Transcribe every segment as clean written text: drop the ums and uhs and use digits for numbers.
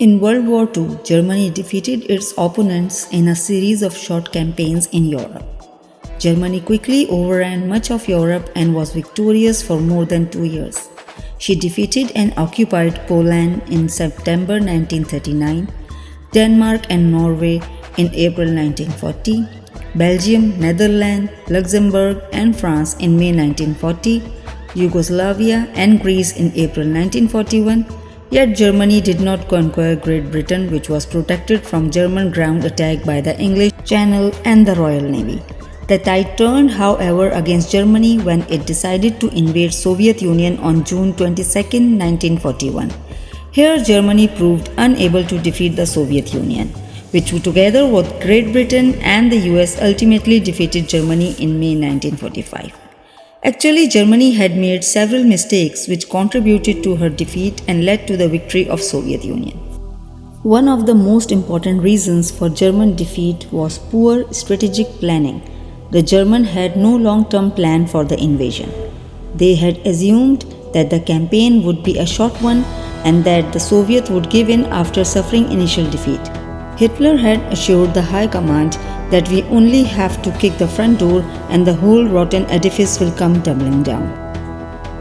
In World War II, Germany defeated its opponents in a series of short campaigns in Europe. Germany quickly overran much of Europe and was victorious for more than 2 years. She defeated and occupied Poland in September 1939, Denmark and Norway in April 1940, Belgium, Netherlands, Luxembourg, and France in May 1940, Yugoslavia and Greece in April 1941. Yet Germany did not conquer Great Britain, which was protected from German ground attack by the English Channel and the Royal Navy. The tide turned, however, against Germany when it decided to invade Soviet Union on June 22, 1941. Here Germany proved unable to defeat the Soviet Union, which together with Great Britain and the US ultimately defeated Germany in May 1945. Actually, Germany had made several mistakes which contributed to her defeat and led to the victory of Soviet Union. One of the most important reasons for German defeat was poor strategic planning. The Germans had no long-term plan for the invasion. They had assumed that the campaign would be a short one and that the Soviets would give in after suffering initial defeat. Hitler had assured the High Command that we only have to kick the front door and the whole rotten edifice will come tumbling down.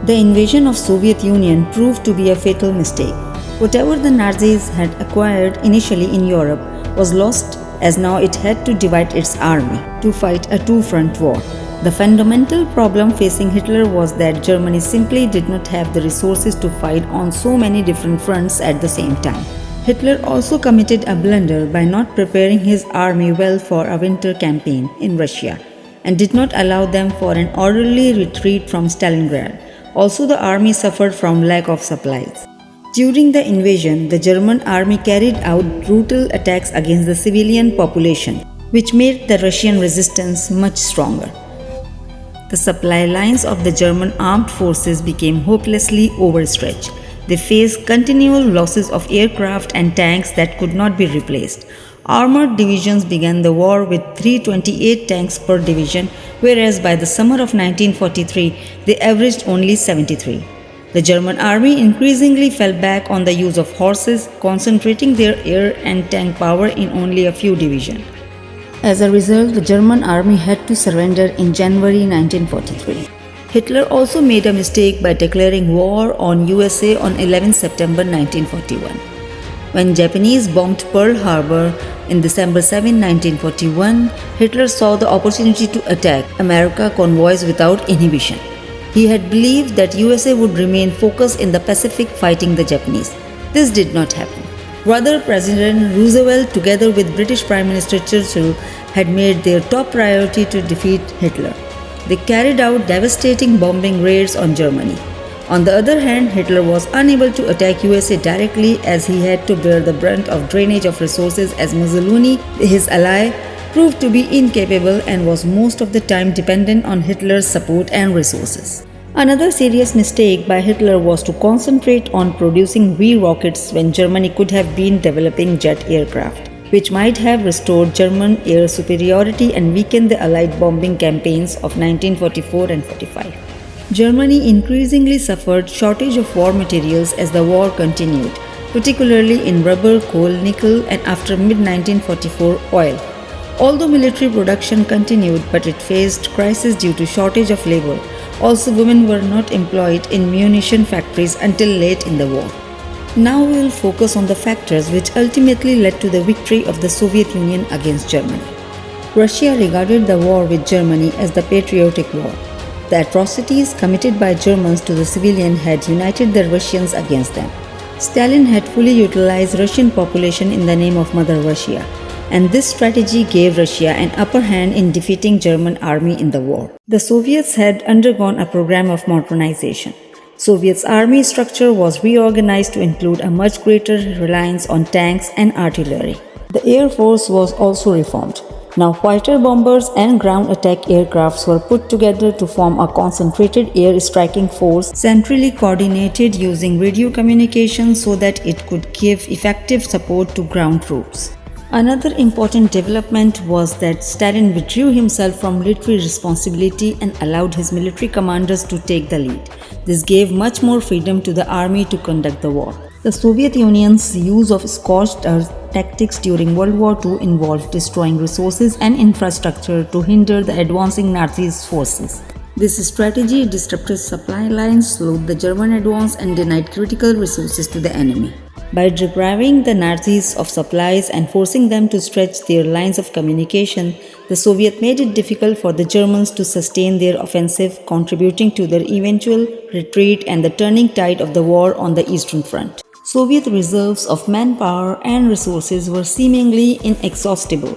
The invasion of Soviet Union proved to be a fatal mistake. Whatever the Nazis had acquired initially in Europe was lost, as now it had to divide its army to fight a two-front war. The fundamental problem facing Hitler was that Germany simply did not have the resources to fight on so many different fronts at the same time. Hitler also committed a blunder by not preparing his army well for a winter campaign in Russia and did not allow them for an orderly retreat from Stalingrad. Also, the army suffered from lack of supplies. During the invasion, the German army carried out brutal attacks against the civilian population, which made the Russian resistance much stronger. The supply lines of the German armed forces became hopelessly overstretched. They faced continual losses of aircraft and tanks that could not be replaced. Armored divisions began the war with 328 tanks per division, whereas by the summer of 1943, they averaged only 73. The German army increasingly fell back on the use of horses, concentrating their air and tank power in only a few divisions. As a result, the German army had to surrender in January 1943. Hitler also made a mistake by declaring war on USA on 11 September 1941. When Japanese bombed Pearl Harbor in December 7, 1941, Hitler saw the opportunity to attack American convoys without inhibition. He had believed that USA would remain focused in the Pacific fighting the Japanese. This did not happen. Rather, President Roosevelt, together with British Prime Minister Churchill, had made their top priority to defeat Hitler. They carried out devastating bombing raids on Germany. On the other hand, Hitler was unable to attack USA directly as he had to bear the brunt of drainage of resources as Mussolini, his ally, proved to be incapable and was most of the time dependent on Hitler's support and resources. Another serious mistake by Hitler was to concentrate on producing V rockets when Germany could have been developing jet aircraft, which might have restored German air superiority and weakened the Allied bombing campaigns of 1944 and 45. Germany increasingly suffered shortage of war materials as the war continued, particularly in rubber, coal, nickel, and after mid-1944, oil. Although military production continued, but it faced crisis due to shortage of labor. Also, women were not employed in munition factories until late in the war. Now we will focus on the factors which ultimately led to the victory of the Soviet Union against Germany. Russia regarded the war with Germany as the patriotic war. The atrocities committed by Germans to the civilians had united the Russians against them. Stalin had fully utilized Russian population in the name of Mother Russia, and this strategy gave Russia an upper hand in defeating German army in the war. The Soviets had undergone a program of modernization. Soviet's army structure was reorganized to include a much greater reliance on tanks and artillery. The Air Force was also reformed. Now fighter bombers and ground attack aircrafts were put together to form a concentrated air striking force, centrally coordinated using radio communication so that it could give effective support to ground troops. Another important development was that Stalin withdrew himself from military responsibility and allowed his military commanders to take the lead. This gave much more freedom to the army to conduct the war. The Soviet Union's use of scorched earth tactics during World War II involved destroying resources and infrastructure to hinder the advancing Nazi forces. This strategy disrupted supply lines, slowed the German advance, and denied critical resources to the enemy. By depriving the Nazis of supplies and forcing them to stretch their lines of communication, the Soviets made it difficult for the Germans to sustain their offensive, contributing to their eventual retreat and the turning tide of the war on the Eastern Front. Soviet reserves of manpower and resources were seemingly inexhaustible.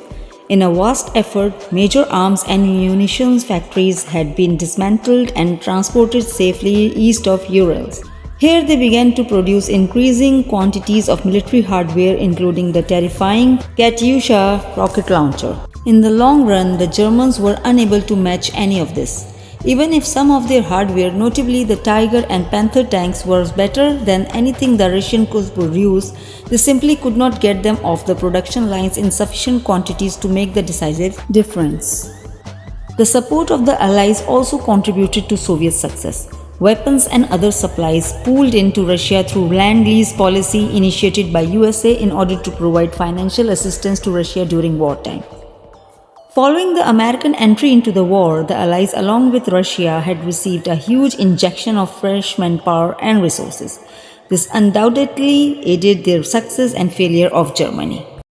In a vast effort, major arms and munitions factories had been dismantled and transported safely east of Urals. Here they began to produce increasing quantities of military hardware, including the terrifying Katyusha rocket launcher. In the long run, the Germans were unable to match any of this. Even if some of their hardware, notably the Tiger and Panther tanks, was better than anything the Russians could produce, they simply could not get them off the production lines in sufficient quantities to make the decisive difference. The support of the Allies also contributed to Soviet success. Weapons and other supplies pooled into Russia through land-lease policy initiated by USA in order to provide financial assistance to Russia during wartime. Following the American entry into the war, the Allies, along with Russia, had received a huge injection of fresh manpower and resources. This undoubtedly aided their success and failure of Germany.